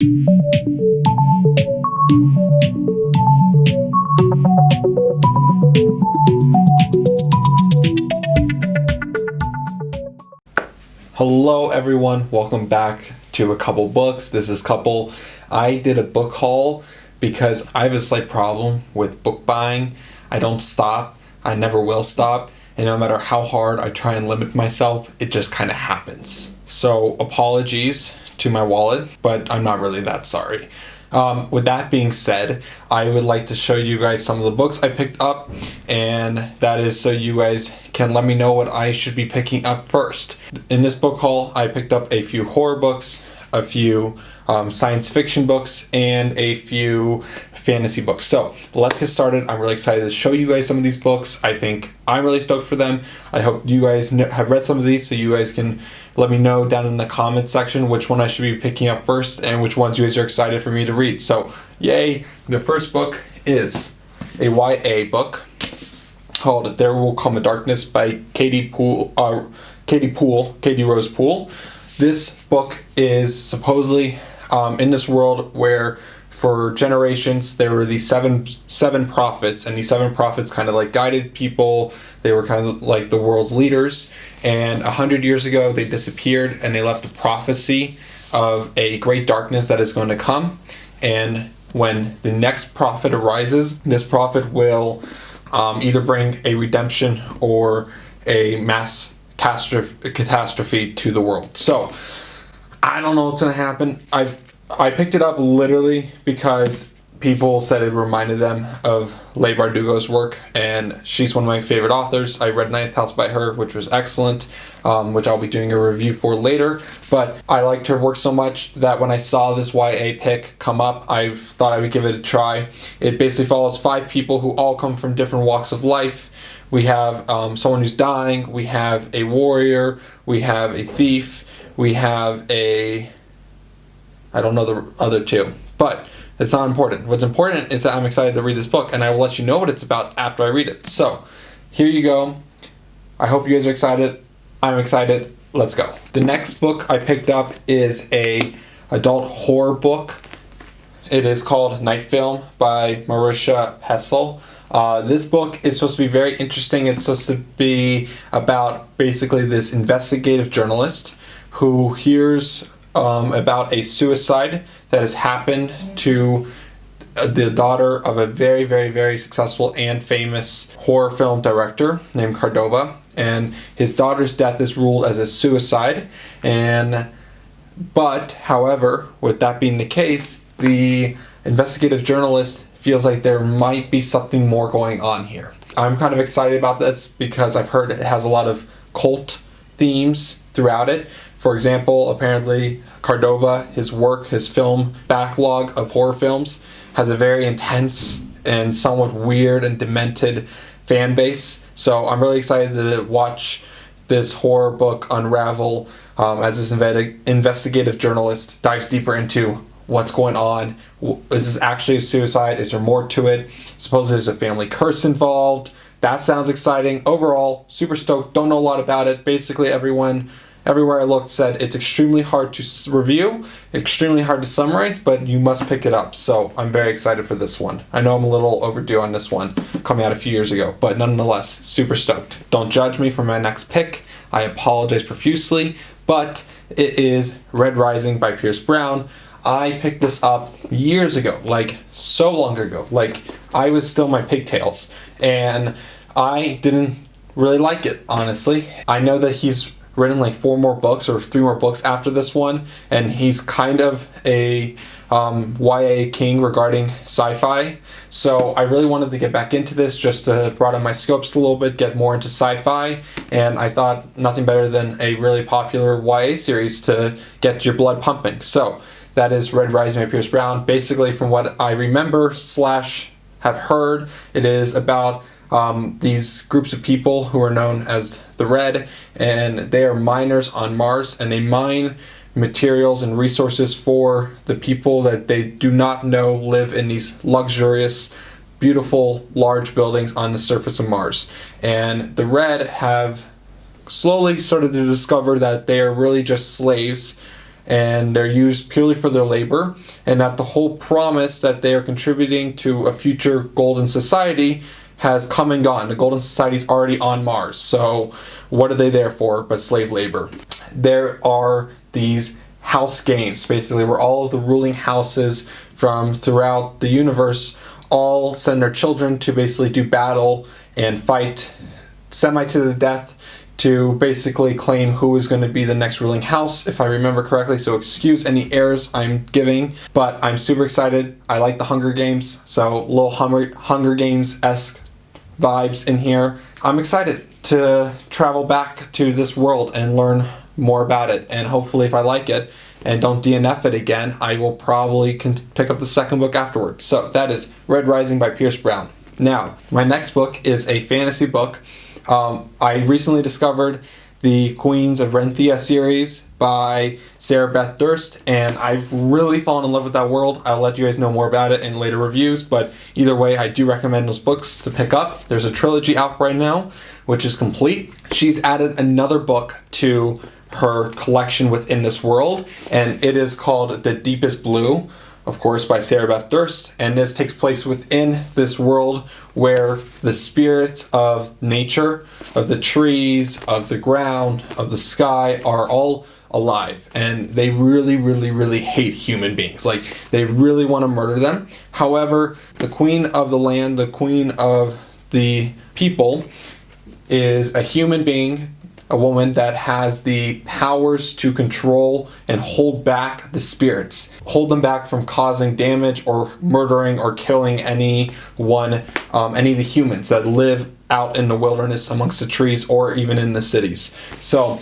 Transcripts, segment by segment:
Hello everyone, welcome back to A Couple Books. This is Couple. I did a book haul because I have a slight problem with book buying. I don't stop. I never will stop. And no matter how hard I try and limit myself, it just kind of happens. So apologies to my wallet, but I'm not really that sorry. With that being said, I would like to show you guys some of the books I picked up, and that is so you guys can let me know what I should be picking up first. In this book haul, I picked up a few horror books, a few science fiction books, and a few fantasy books. So let's get started. I'm really excited to show you guys some of these books. I think I'm really stoked for them. I hope you guys have read some of these, so you guys can let me know down in the comments section which one I should be picking up first and which ones you guys are excited for me to read. So yay! The first book is a YA book called There Will Come a Darkness by Katy Rose Poole. This book is supposedly in this world where for generations there were these seven prophets, and these seven prophets kind of like guided people. They were kind of like the world's leaders, and 100 years ago they disappeared and they left a prophecy of a great darkness that is going to come. And when the next prophet arises, this prophet will either bring a redemption or a mass catastrophe to the world. So I don't know what's going to happen. I picked it up literally because people said it reminded them of Leigh Bardugo's work, and she's one of my favorite authors. I read Ninth House by her, which was excellent, which I'll be doing a review for later. But I liked her work so much that when I saw this YA pick come up, I thought I would give it a try. It basically follows 5 people who all come from different walks of life. We have someone who's dying, we have a warrior, we have a thief, we have I don't know the other two, but it's not important. What's important is that I'm excited to read this book, and I will let you know what it's about after I read it. So, here you go. I hope you guys are excited. I'm excited. Let's go. The next book I picked up is a adult horror book. It is called Night Film by Marisha Pessel. This book is supposed to be very interesting. It's supposed to be about basically this investigative journalist who hears about a suicide that has happened to the daughter of a very, very, very successful and famous horror film director named Cordova. And his daughter's death is ruled as a suicide. But, however, with that being the case, the investigative journalist feels like there might be something more going on here. I'm kind of excited about this because I've heard it has a lot of cult themes throughout it. For example, apparently Cordova, his work, his film backlog of horror films, has a very intense and somewhat weird and demented fan base. So I'm really excited to watch this horror book unravel as this investigative journalist dives deeper into what's going on. Is this actually a suicide? Is there more to it? Suppose there's a family curse involved. That sounds exciting. Overall, super stoked. Don't know a lot about it. Basically, everywhere I looked said it's extremely hard to review, extremely hard to summarize, but you must pick it up. So I'm very excited for this one. I know I'm a little overdue on this one, coming out a few years ago, but nonetheless, super stoked. Don't judge me for my next pick. I apologize profusely, but it is Red Rising by Pierce Brown. I picked this up years ago, like so long ago. Like I was still my pigtails, and I didn't really like it, honestly. I know that he's written like 4 more books or 3 more books after this one, and he's kind of a YA king regarding sci-fi. So I really wanted to get back into this just to broaden my scopes a little bit, get more into sci-fi, and I thought nothing better than a really popular YA series to get your blood pumping. So that is Red Rising by Pierce Brown. Basically, from what I remember / have heard, it is about these groups of people who are known as the Red, and they are miners on Mars, and they mine materials and resources for the people that they do not know live in these luxurious, beautiful, large buildings on the surface of Mars. And the Red have slowly started to discover that they are really just slaves and they're used purely for their labor, and that the whole promise that they are contributing to a future golden society has come and gone. The golden society's already on Mars, so what are they there for but slave labor? There are these house games, basically, where all of the ruling houses from throughout the universe all send their children to basically do battle and fight semi to the death to basically claim who is going to be the next ruling house, if I remember correctly. So excuse any errors I'm giving, but I'm super excited. I like the Hunger Games, so little Hunger Games-esque vibes in here. I'm excited to travel back to this world and learn more about it, and hopefully if I like it and don't DNF it again, I will probably pick up the second book afterwards. So that is Red Rising by Pierce Brown. Now, my next book is a fantasy book. I recently discovered the Queens of Renthia series by Sarah Beth Durst, and I've really fallen in love with that world. I'll let you guys know more about it in later reviews, but either way, I do recommend those books to pick up. There's a trilogy out right now, which is complete. She's added another book to her collection within this world, and it is called The Deepest Blue, of course, by Sarah Beth Durst, and this takes place within this world where the spirits of nature, of the trees, of the ground, of the sky are all alive, and they really, really, really hate human beings. Like, they really want to murder them. However, the queen of the land, the queen of the people, is a human being, a woman that has the powers to control and hold back the spirits, hold them back from causing damage or murdering or killing anyone, any of the humans that live out in the wilderness amongst the trees or even in the cities. So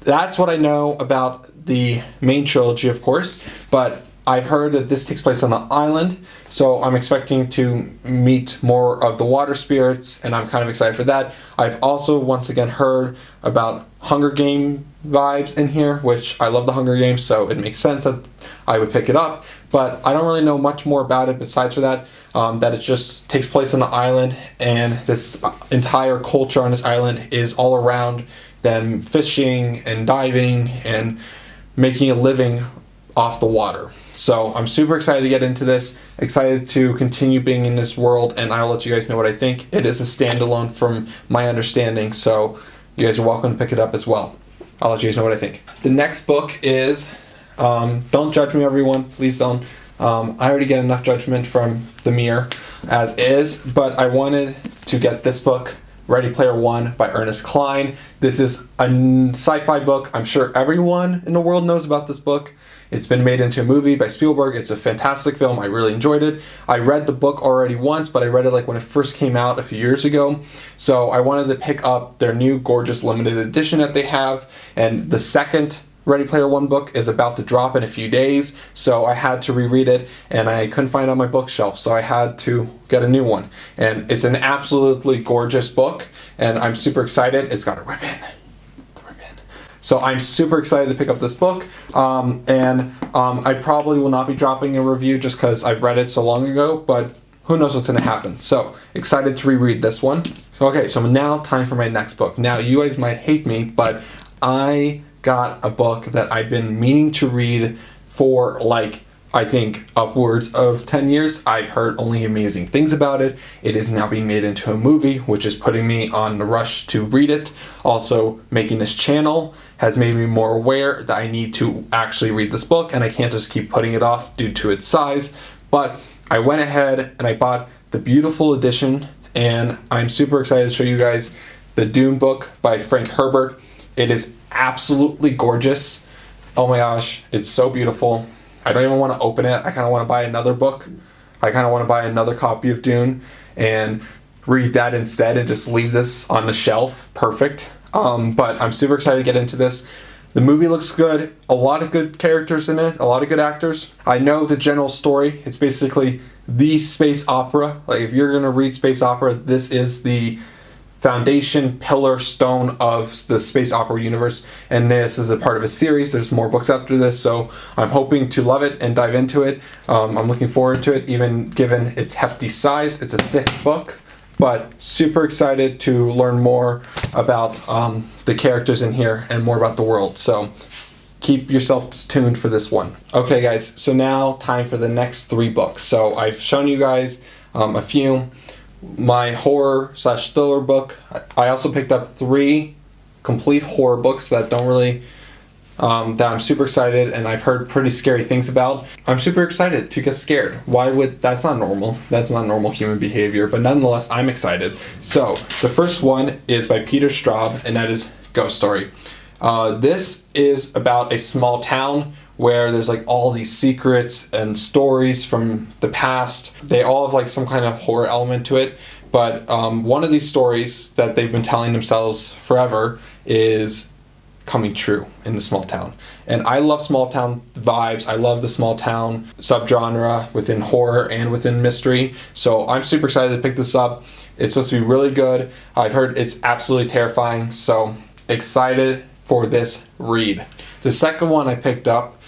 that's what I know about the main trilogy, of course, but I've heard that this takes place on an island, so I'm expecting to meet more of the water spirits, and I'm kind of excited for that. I've also once again heard about Hunger Game vibes in here, which I love the Hunger Games, so it makes sense that I would pick it up, but I don't really know much more about it besides for that, that it just takes place on an island, and this entire culture on this island is all around them fishing and diving and making a living off the water. So I'm super excited to get into this, excited to continue being in this world, and I'll let you guys know what I think. It is a standalone from my understanding, so you guys are welcome to pick it up as well. I'll let you guys know what I think. The next book is, don't judge me everyone, please don't. I already get enough judgment from the mirror as is, but I wanted to get this book, Ready Player One by Ernest Cline. This is a sci-fi book. I'm sure everyone in the world knows about this book. It's been made into a movie by Spielberg. It's a fantastic film. I really enjoyed it. I read the book already once, but I read it like when it first came out a few years ago. So I wanted to pick up their new gorgeous limited edition that they have. And the second Ready Player One book is about to drop in a few days. So I had to reread it, and I couldn't find it on my bookshelf. So I had to get a new one. And it's an absolutely gorgeous book, and I'm super excited. It's got a ribbon. So I'm super excited to pick up this book, and I probably will not be dropping a review just because I've read it so long ago, but who knows what's going to happen. So excited to reread this one. Okay, so now time for my next book. Now, you guys might hate me, but I got a book that I've been meaning to read for like, I think upwards of 10 years. I've heard only amazing things about it. It is now being made into a movie, which is putting me on the rush to read it. Also, making this channel has made me more aware that I need to actually read this book, and I can't just keep putting it off due to its size. But I went ahead and I bought the beautiful edition, and I'm super excited to show you guys the Dune book by Frank Herbert. It is absolutely gorgeous. Oh my gosh, it's so beautiful. I don't even want to open it. I kind of want to buy another book. I kind of want to buy another copy of Dune and read that instead and just leave this on the shelf. Perfect. But I'm super excited to get into this. The movie looks good. A lot of good characters in it. A lot of good actors. I know the general story. It's basically the space opera. Like, if you're going to read space opera, this is the foundation pillar stone of the space opera universe, and this is a part of a series. There's more books after this, so I'm hoping to love it and dive into it. I'm looking forward to it, even given its hefty size. It's a thick book, but super excited to learn more about the characters in here and more about the world. So keep yourself tuned for this one. Okay guys, so now time for the next 3 books. So I've shown you guys a few. My horror/thriller book. I also picked up 3 complete horror books that don't really that I'm super excited, and I've heard pretty scary things about. I'm super excited to get scared. That's not normal. That's not normal human behavior, but nonetheless, I'm excited. So the first one is by Peter Straub, and that is Ghost Story. This is about a small town where there's like all these secrets and stories from the past. They all have like some kind of horror element to it, but one of these stories that they've been telling themselves forever is coming true in the small town. And I love small town vibes. I love the small town subgenre within horror and within mystery. So I'm super excited to pick this up. It's supposed to be really good. I've heard it's absolutely terrifying. So excited for this read. The second one I picked up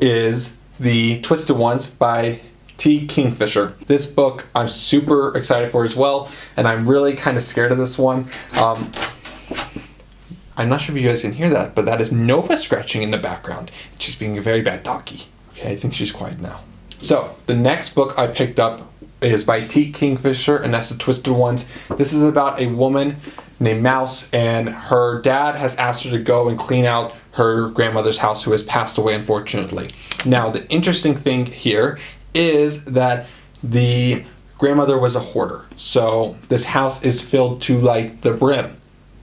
is The Twisted Ones by Kingfisher. This book I'm super excited for as well, and I'm really kind of scared of this one. I'm not sure if you guys can hear that, but that is Nova scratching in the background. She's being a very bad doggy. Okay, I think she's quiet now. So, the next book I picked up is by Kingfisher, and that's The Twisted Ones. This is about a woman named Mouse, and her dad has asked her to go and clean out her grandmother's house, who has passed away, unfortunately. Now, the interesting thing here is that the grandmother was a hoarder. So, this house is filled to like the brim.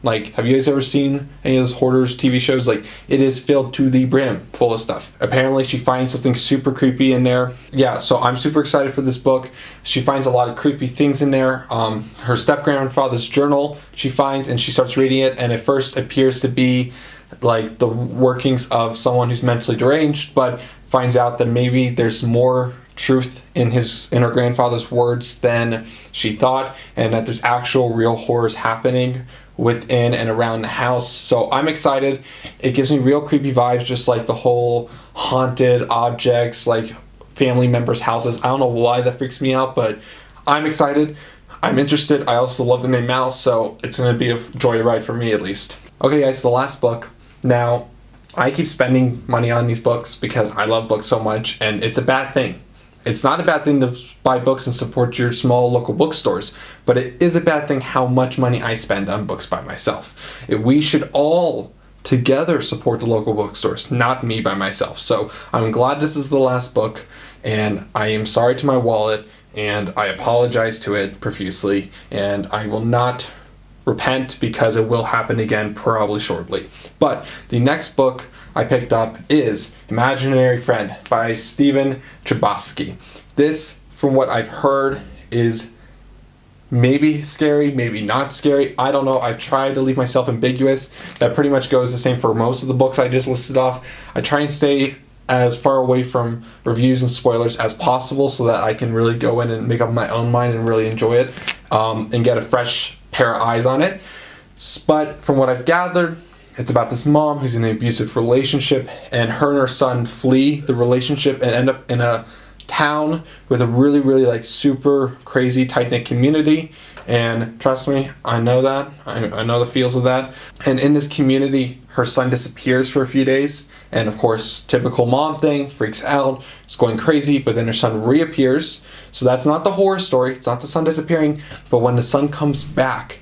Like, have you guys ever seen any of those hoarders TV shows? Like, it is filled to the brim full of stuff. Apparently, she finds something super creepy in there. Yeah, so I'm super excited for this book. She finds a lot of creepy things in there. Her step-grandfather's journal she finds, and she starts reading it, and at first appears to be like the workings of someone who's mentally deranged, but finds out that maybe there's more truth in her grandfather's words than she thought, and that there's actual real horrors happening within and around the house. So I'm excited. It gives me real creepy vibes, just like the whole haunted objects, like family members' houses. I don't know why that freaks me out, but I'm excited. I'm interested. I also love the name Mouse, so it's going to be a joyride for me at least. Okay guys, the last book. Now, I keep spending money on these books because I love books so much, and it's a bad thing. It's not a bad thing to buy books and support your small local bookstores, but it is a bad thing how much money I spend on books by myself. We should all together support the local bookstores, not me by myself. So I'm glad this is the last book, and I am sorry to my wallet, and I apologize to it profusely, and I will not repent because it will happen again probably shortly. But the next book I picked up is Imaginary Friend by Stephen Chaboksy. This, from what I've heard, is maybe scary, maybe not scary. I don't know. I've tried to leave myself ambiguous. That pretty much goes the same for most of the books I just listed off. I try and stay as far away from reviews and spoilers as possible so that I can really go in and make up my own mind and really enjoy it and get a fresh pair of eyes on it. But from what I've gathered, it's about this mom who's in an abusive relationship, and her son flee the relationship and end up in a town with a really, really like super crazy tight-knit community. And trust me, I know that. I know the feels of that. And in this community, her son disappears for a few days. And of course, typical mom thing, freaks out, is going crazy, but then her son reappears. So that's not the horror story. It's not the son disappearing. But when the son comes back,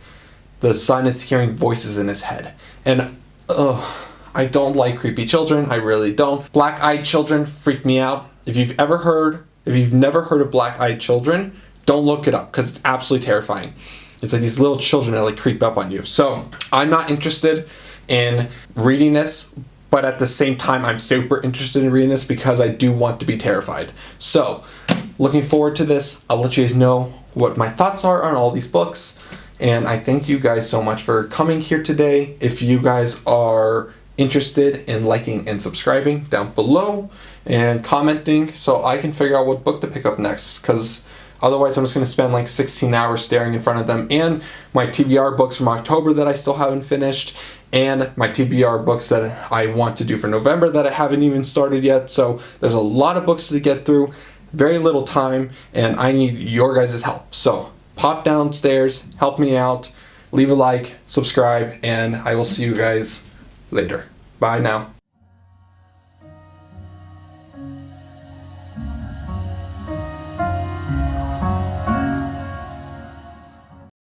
the son is hearing voices in his head. And I don't like creepy children. I really don't. Black-eyed children freak me out. If you've never heard of black-eyed children, don't look it up because it's absolutely terrifying. It's like these little children that like creep up on you. So I'm not interested in reading this, but at the same time, I'm super interested in reading this because I do want to be terrified. So looking forward to this. I'll let you guys know what my thoughts are on all these books. And I thank you guys so much for coming here today. If you guys are interested in liking and subscribing down below and commenting so I can figure out what book to pick up next, because otherwise I'm just going to spend like 16 hours staring in front of them, and my TBR books from October that I still haven't finished, and my TBR books that I want to do for November that I haven't even started yet. So there's a lot of books to get through, very little time, and I need your guys' help. So pop downstairs, help me out, leave a like, subscribe, and I will see you guys later. Bye now.